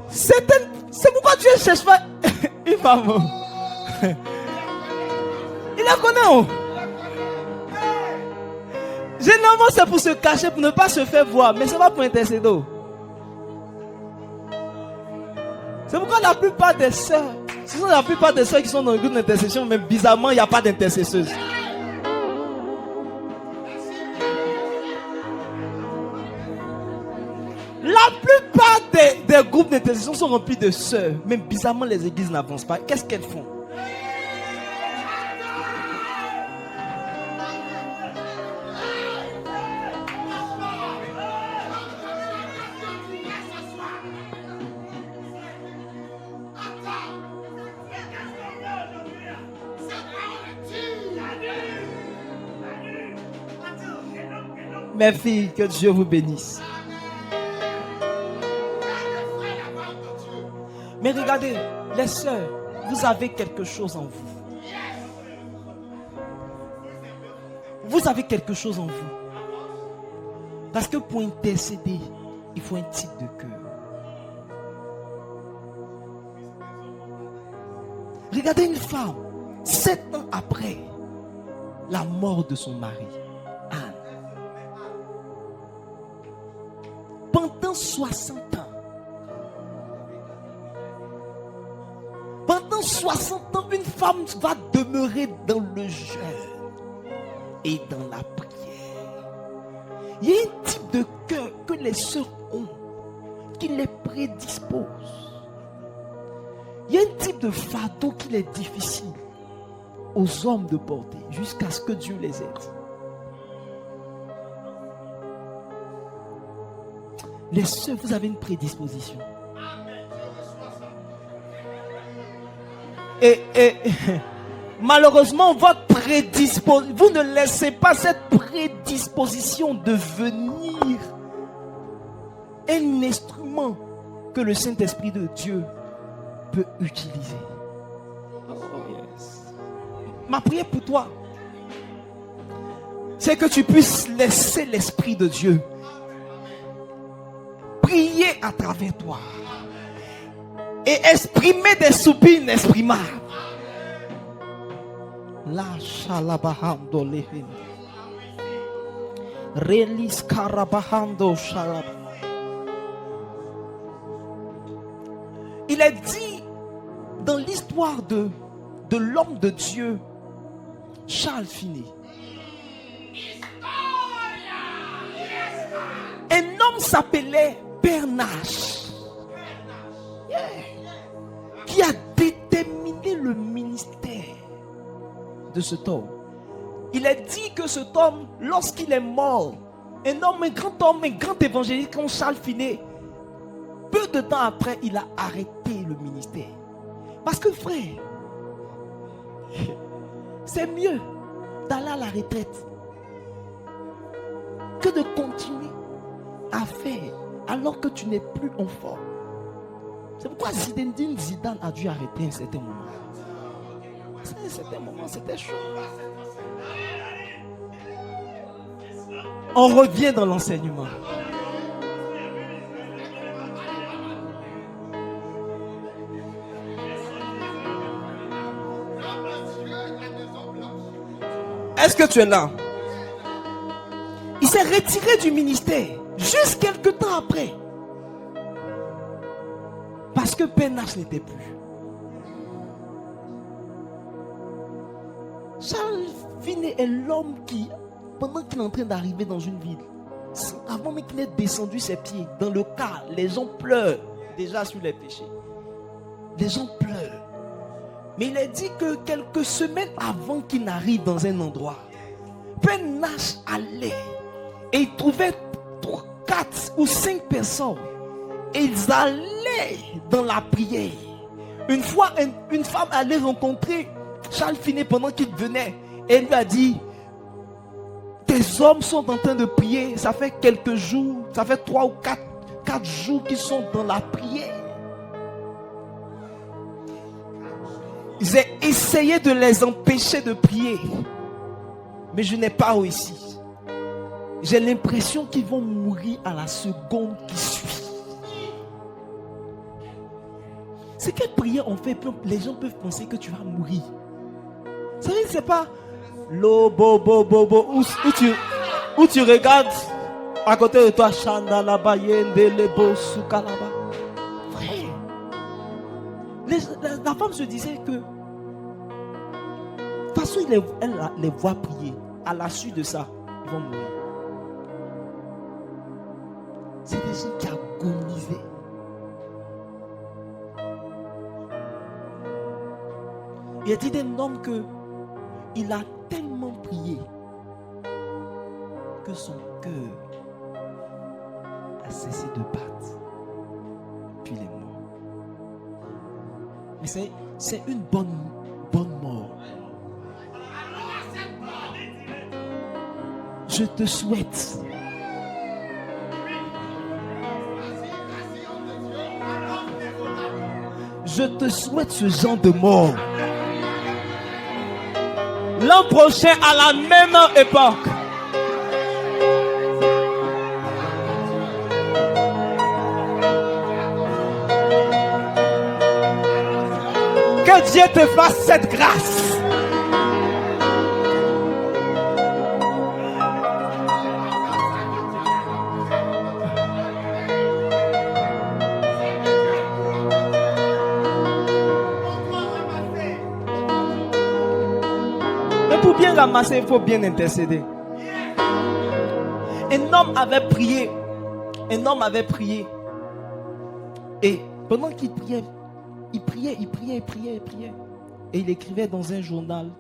C'est pourquoi Dieu ne cherche pas une femme. Il la connaît. Généralement, c'est pour se cacher, pour ne pas se faire voir. Mais ce n'est pas pour intercéder. C'est pourquoi la plupart des sœurs, ce sont la plupart des sœurs qui sont dans le groupe d'intercession, mais bizarrement, il n'y a pas d'intercesseuse. La plupart des groupes d'intercession sont remplis de sœurs, mais bizarrement, les églises n'avancent pas. Qu'est-ce qu'elles font? Mes filles, que Dieu vous bénisse. Mais regardez, les sœurs, vous avez quelque chose en vous. Vous avez quelque chose en vous. Parce que pour intercéder, il faut un type de cœur. Regardez une femme, 7 ans après la mort de son mari, Anne. Pendant 60 ans. Pendant 60 ans, une femme va demeurer dans le jeûne et dans la prière. Il y a un type de cœur que les sœurs ont qui les prédispose. Il y a un type de fardeau qu'il est difficile aux hommes de porter jusqu'à ce que Dieu les aide. Les sœurs, vous avez une prédisposition. Et malheureusement, votre prédisposition, vous ne laissez pas cette prédisposition devenir un instrument que le Saint-Esprit de Dieu peut utiliser. Oh, yes. Ma prière pour toi, c'est que tu puisses laisser l'Esprit de Dieu prier à travers toi et exprimer des soupirs inexprimables. La shalabahando lehim. Relis karabahando shalab. Il est dit dans l'histoire de l'homme de Dieu, Charles Finney. Un homme s'appelait Père Nash, qui a déterminé le ministère de cet homme. Il est dit que cet homme, lorsqu'il est mort, un grand homme, un grand évangéliste comme Charles Finney, peu de temps après, il a arrêté le ministère. Parce que frère, c'est mieux d'aller à la retraite que de continuer à faire alors que tu n'es plus en forme. C'est pourquoi Zinedine Zidane a dû arrêter un certain moment. À un certain moment, c'était chaud. On revient dans l'enseignement. Est-ce que tu es là? Il s'est retiré du ministère juste quelques temps après. Parce que Père Nash n'était plus. Charles Finney est l'homme qui, pendant qu'il est en train d'arriver dans une ville, avant même qu'il ait descendu ses pieds, dans le cas, les gens pleurent déjà sur les péchés. Les gens pleurent. Mais il est dit que quelques semaines avant qu'il n'arrive dans un endroit, Père Nash allait et il trouvait 4 ou 5 personnes. Et ils allaient dans la prière. Une fois, une femme allait rencontrer Charles Finney pendant qu'il venait. Et elle lui a dit: tes hommes sont en train de prier. Ça fait quelques jours, ça fait 3 ou 4 jours qu'ils sont dans la prière. J'ai essayé de les empêcher de prier, mais je n'ai pas réussi. J'ai l'impression qu'ils vont mourir à la seconde qui suit. C'est quelle prière on fait? Les gens peuvent penser que tu vas mourir. Vous savez, c'est pas lo bo bo bo bo où tu. Où tu regardes à côté de toi, Chanda là-bas, Yende, Lebo, Souka là-bas. Frère, la femme se disait que, de toute façon, elle les voit prier. À la suite de ça, ils vont mourir. C'est des gens qui agonisaient. Il a dit d'un homme que il a tellement prié que son cœur a cessé de battre. Puis il est mort. Mais c'est une bonne mort. Je te souhaite ce genre de mort. L'an prochain, à la même époque. Que Dieu te fasse cette grâce. Pour bien ramasser, il faut bien intercéder. Un homme avait prié. Et pendant qu'il priait, il priait. Et il écrivait dans un journal.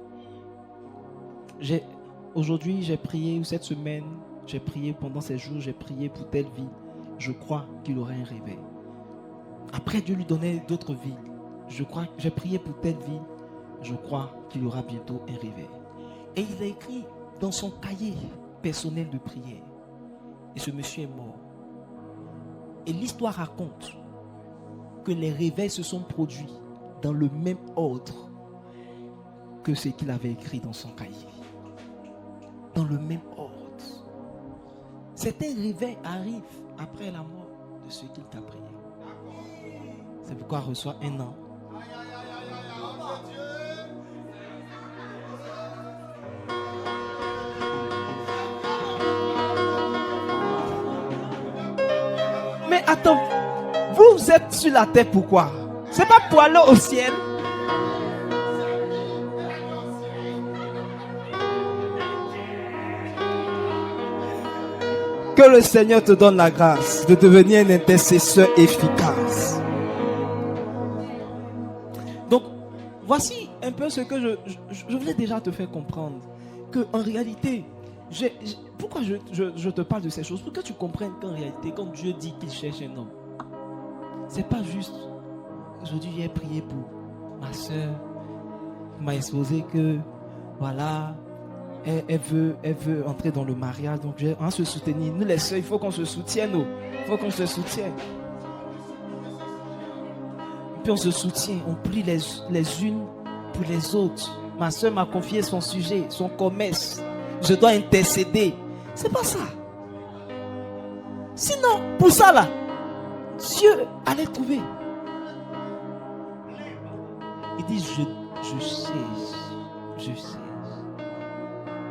Aujourd'hui, j'ai prié, ou cette semaine, j'ai prié pendant ces jours, j'ai prié pour telle vie. Je crois qu'il aurait un réveil. Après, Dieu lui donnait d'autres vies. J'ai prié pour telle vie. Je crois qu'il y aura bientôt un réveil. Et il a écrit dans son cahier personnel de prière. Et ce monsieur est mort. Et l'histoire raconte que les réveils se sont produits dans le même ordre que ce qu'il avait écrit dans son cahier. Dans le même ordre. Certains réveils arrivent après la mort de ceux qu'il t'a prié. C'est pourquoi il reçoit un an. Mais attends, vous êtes sur la terre pourquoi? C'est pas pour aller au ciel. Que le Seigneur te donne la grâce de devenir un intercesseur efficace. Donc, voici un peu ce que je voulais déjà te faire comprendre. Que en réalité, pourquoi je te parle de ces choses? Pour que tu comprennes qu'en réalité, quand Dieu dit qu'il cherche un homme, c'est pas juste. Aujourd'hui, j'ai prié pour ma soeur, qui m'a exposé que, voilà, elle veut entrer dans le mariage. Donc, on va se soutenir. Nous, les soeurs, il faut qu'on se soutienne. Il faut qu'on se soutienne. Puis on se soutient. On prie les unes pour les autres. Ma soeur m'a confié son sujet, son commerce. Je dois intercéder. C'est pas ça. Sinon, pour ça là, Dieu allait trouver. Il dit, je sais.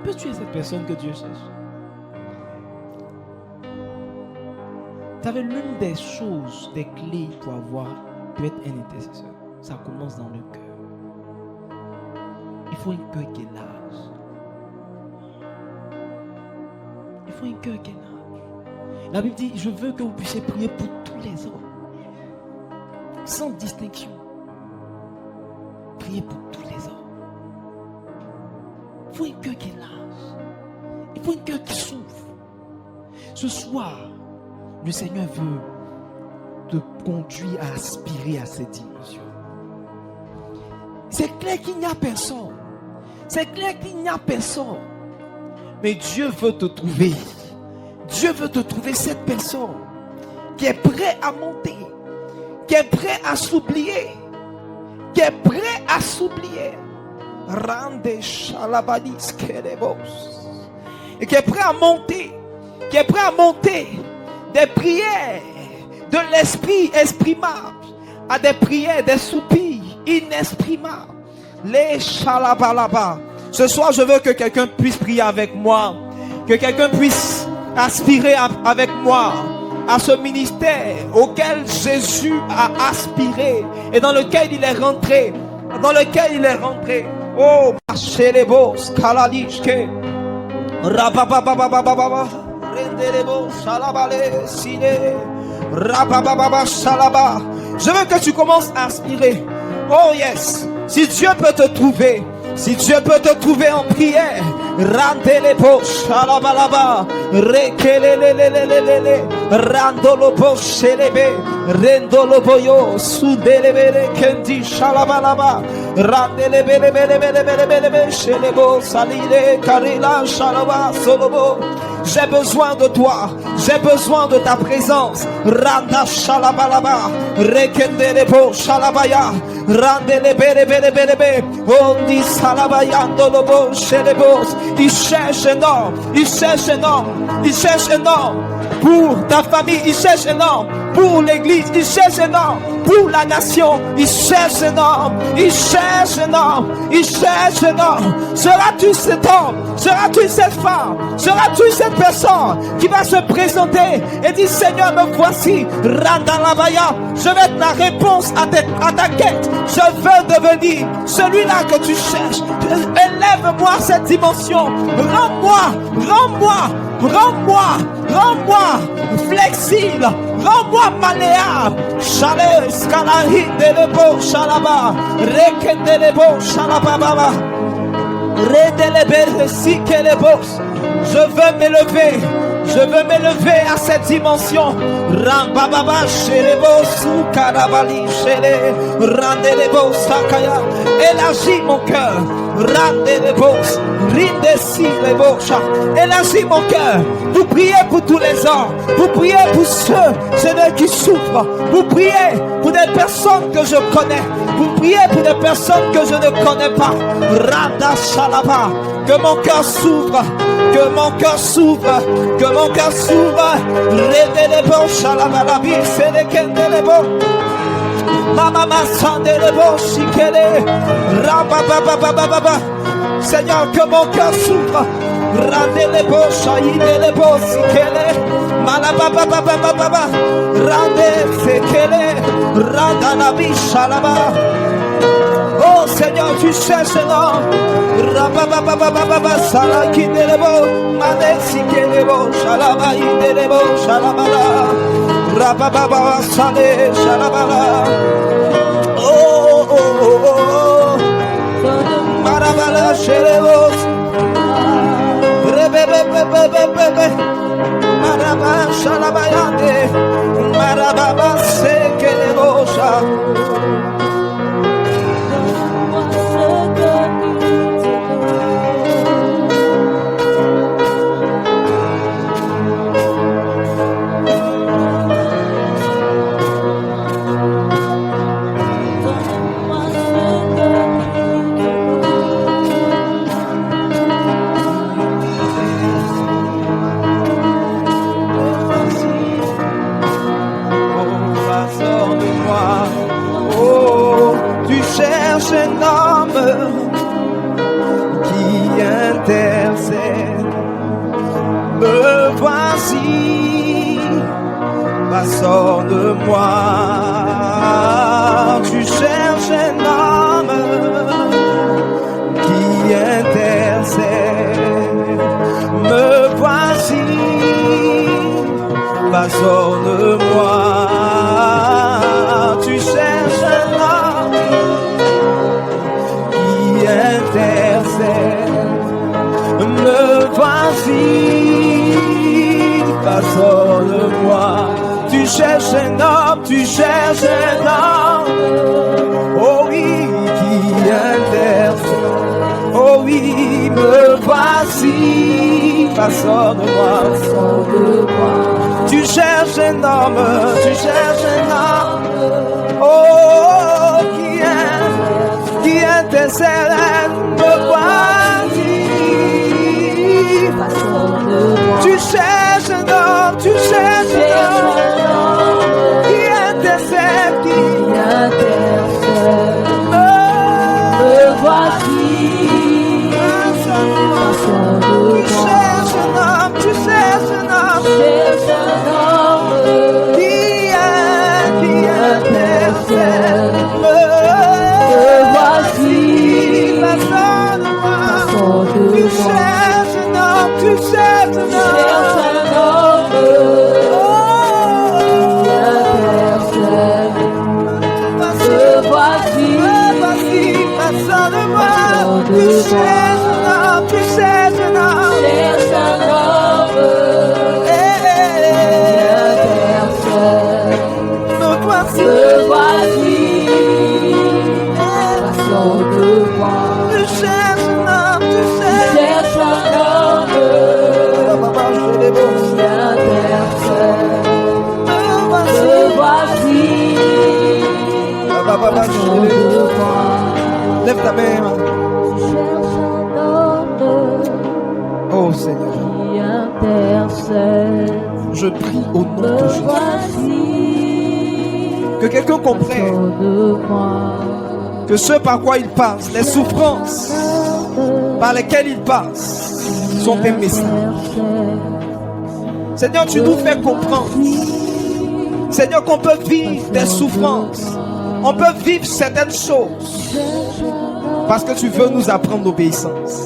Peux-tu être cette personne que Dieu cherche? Vous savez, l'une des choses, des clés pour être un intercesseur, ça commence dans le cœur. Il faut un cœur qui est large. Il faut un cœur qui est large. La Bible dit, je veux que vous puissiez prier pour tous les hommes. Sans distinction. Priez pour tous les hommes. Il faut un cœur qui est large. Il faut un cœur qui s'ouvre. Ce soir, le Seigneur veut te conduire à aspirer à cette dimension. C'est clair qu'il n'y a personne. C'est clair qu'il n'y a personne. Mais Dieu veut te trouver. Dieu veut te trouver cette personne qui est prêt à monter, qui est prêt à s'oublier, qui est prêt à s'oublier. Rande Shalabadis Kerebos. Et qui est prêt à monter, des prières de l'esprit exprimable à des prières, des soupirs inexprimables. Les Shalabalaba. Ce soir, je veux que quelqu'un puisse prier avec moi. Que quelqu'un puisse aspirer avec moi à ce ministère auquel Jésus a aspiré et dans lequel il est rentré. Dans lequel il est rentré. Oh, Machelebo, Skaladishke, Rababababababa, Rendelebo, Salabale, Sine, Rabababa, Salaba. Je veux que tu commences à aspirer. Oh yes, si Dieu peut te trouver, si Dieu peut te trouver en prière, Randelebo, Salabalaba, Rekelelelelelele, Randolobo, Shelebe, Rendoloboyo, Sudelebele, Kendi, Shalabalaba, Randelebelebelebelebelebe, Shelebo, Salile, Karila, Shalaba, Solobo. J'ai besoin de toi, j'ai besoin de ta présence. Randa Shalabalaba, Rekendelebo, Shalabaya, Randelebelebelebelebe, Ondi Salabayandolobo, Shelebo. Il cherche un homme, il cherche un homme, il cherche un homme pour ta famille, il cherche un homme pour l'église, il cherche un homme pour la nation, il cherche un homme, il cherche un homme, il cherche un homme. Seras-tu cet homme, seras-tu cette femme, seras-tu cette personne qui va se présenter et dire Seigneur me voici, Randalabaya, je vais être la réponse à ta quête, je veux devenir celui-là que tu cherches. Élève-moi cette dimension, rends-moi flexible, rends-moi malléable. Chalet, scalahi, delebo, chalaba, rekendelebo, chalababa, redelebe, sikelebos. Je veux m'élever à cette dimension. Rambababa, chelebo, soukarabali, chele, randelebo, sakaya. Élargis mon cœur. Randelebos, rindesilebosha. Élargis mon cœur. Vous priez pour tous les hommes. Vous priez pour ceux qui souffrent. Vous priez pour des personnes que je connais. Vous priez pour des personnes que je ne connais pas. Randa Shalaba. Que mon cœur s'ouvre. Que mon cœur s'ouvre. Que mon cœur s'ouvre. Redelebo Shalabalabi. Selekendelebo. Mama Sandelebo Shikele. Rababababababa. Seigneur, que mon cœur s'ouvre. Randelebo Shahidelebo Sikele. Malabababababa. Rande Sekele. Randanabi Shalaba. Oh Seigneur, tu cherches l'homme. Rabababababa. Salakidelebo. Mane Sikelebo. Shalaba Idelebo. Shalabala. Rabababa Sale Shalabala. Oh, oh, oh, oh. Marabala Shelebos. Rebebebebebebe. Maraba Shalabayande. Marababa Sekelebosha. Un homme qui intercède. Me voici, passant de moi. Tu cherches un homme qui intercède. Me voici, passant de moi. Tu cherches un homme intercède. Me voici, passant de moi. Tu cherches un homme, tu cherches un homme. Oh oui, qui intercède. Oh oui, me voici, passant de moi. Tu cherches un homme, tu cherches un homme. Oh, qui intercède, me voici. Tu cherches un homme, tu cherches un homme qui intercède, me voici. Tu cherches un homme. tu cherches un homme. Me voici, passant de moi. Tu cherches un homme, tu cherches un homme. cherche un homme Me voici, me voici, passant de moi. tu cherches un homme, tu cherches. Cherche un homme qui intercède. Me voici, passant de moi. Lève ta main. Cherche un homme Oh Seigneur, qui intercède. je prie au nom de Me Jésus. voici, Que quelqu'un comprenne passant de moi. que ce par quoi il passe, les souffrances par lesquelles il passe, sont un message. Seigneur, tu nous fais comprendre, Seigneur, qu'on peut vivre des souffrances, on peut vivre certaines choses, parce que tu veux nous apprendre l'obéissance.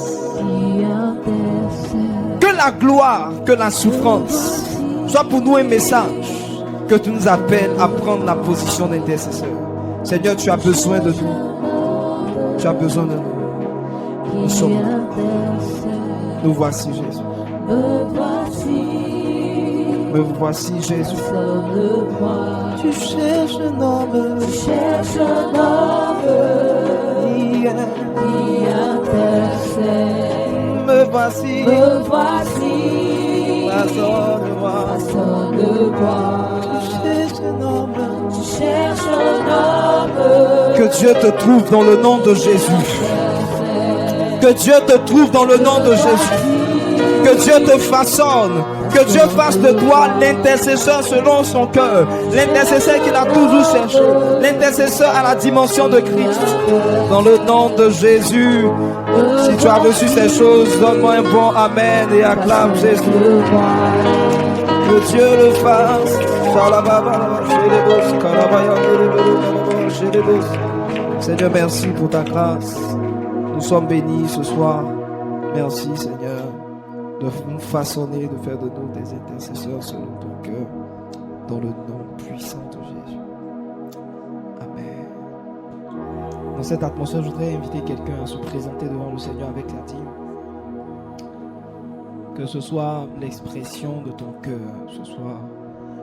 Que la gloire, que la souffrance soit pour nous un message, que tu nous appelles à prendre la position d'intercesseur. Seigneur, tu as besoin de nous. Tu as besoin de nous. Nous sommes là. Nous voici, Jésus. Me voici, Jésus. Tu cherches un homme Cherche un homme qui qui intercède. me voici. Me voici, Passant de moi. passant de moi. Tu cherches un homme. Tu cherches un homme Que Dieu te trouve dans le nom de Jésus. Que Dieu te trouve dans le nom de Jésus. Que Dieu te façonne. Que Dieu fasse de toi l'intercesseur selon son cœur. L'intercesseur qu'il a toujours cherché. L'intercesseur à la dimension de Christ. Dans le nom de Jésus. Si tu as reçu ces choses, donne-moi un bon amen et acclame Jésus. Que Dieu le fasse. Seigneur, merci pour ta grâce. Nous sommes bénis ce soir. Merci, Seigneur, de nous façonner, de faire de nous des intercesseurs selon ton cœur, dans le nom puissant de Jésus. Amen. Dans cette atmosphère, je voudrais inviter quelqu'un à se présenter devant le Seigneur avec la dîme. Que ce soit l'expression de ton cœur, ce soit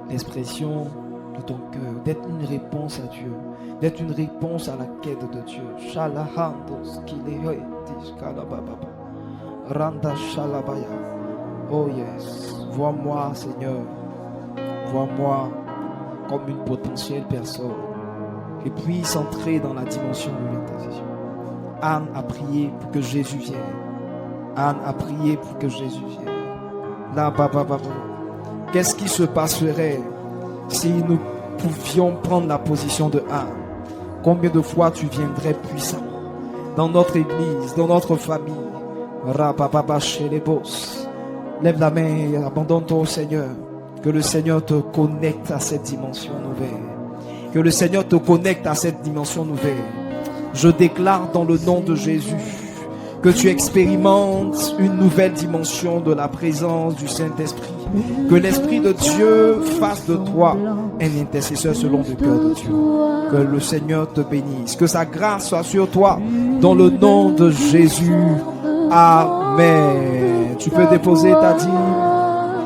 l'expression de ton cœur, d'être une réponse à Dieu, d'être une réponse à la quête de Dieu. Shalahandos kilehoetis kalabababa. Randa shalabaya. Oh yes, vois-moi Seigneur, vois-moi comme une potentielle personne qui puisse entrer dans la dimension de l'intercession. Anne a prié pour que Jésus vienne. Anne a prié pour que Jésus vienne. Là, qu'est-ce qui se passerait si nous pouvions prendre la position de Anne? Combien de fois tu viendrais puissamment dans notre église, dans notre famille? Lève la main et abandonne-toi au Seigneur. Que le Seigneur te connecte à cette dimension nouvelle. Que le Seigneur te connecte à cette dimension nouvelle. Je déclare dans le nom de Jésus que tu expérimentes une nouvelle dimension de la présence du Saint-Esprit. Que l'Esprit de Dieu fasse de toi un intercesseur selon le cœur de Dieu. Que le Seigneur te bénisse. Que sa grâce soit sur toi dans le nom de Jésus. Amen. Tu peux déposer ta dîme.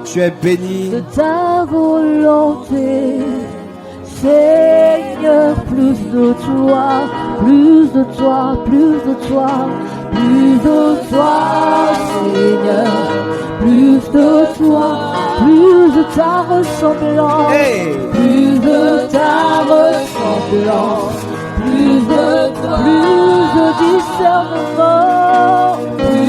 Tu es béni. De ta volonté, Seigneur, plus de toi, plus de toi, plus de toi, plus de toi, Seigneur, plus de toi, plus de ta ressemblance, Hey. plus de ta ressemblance, plus de discernement, plus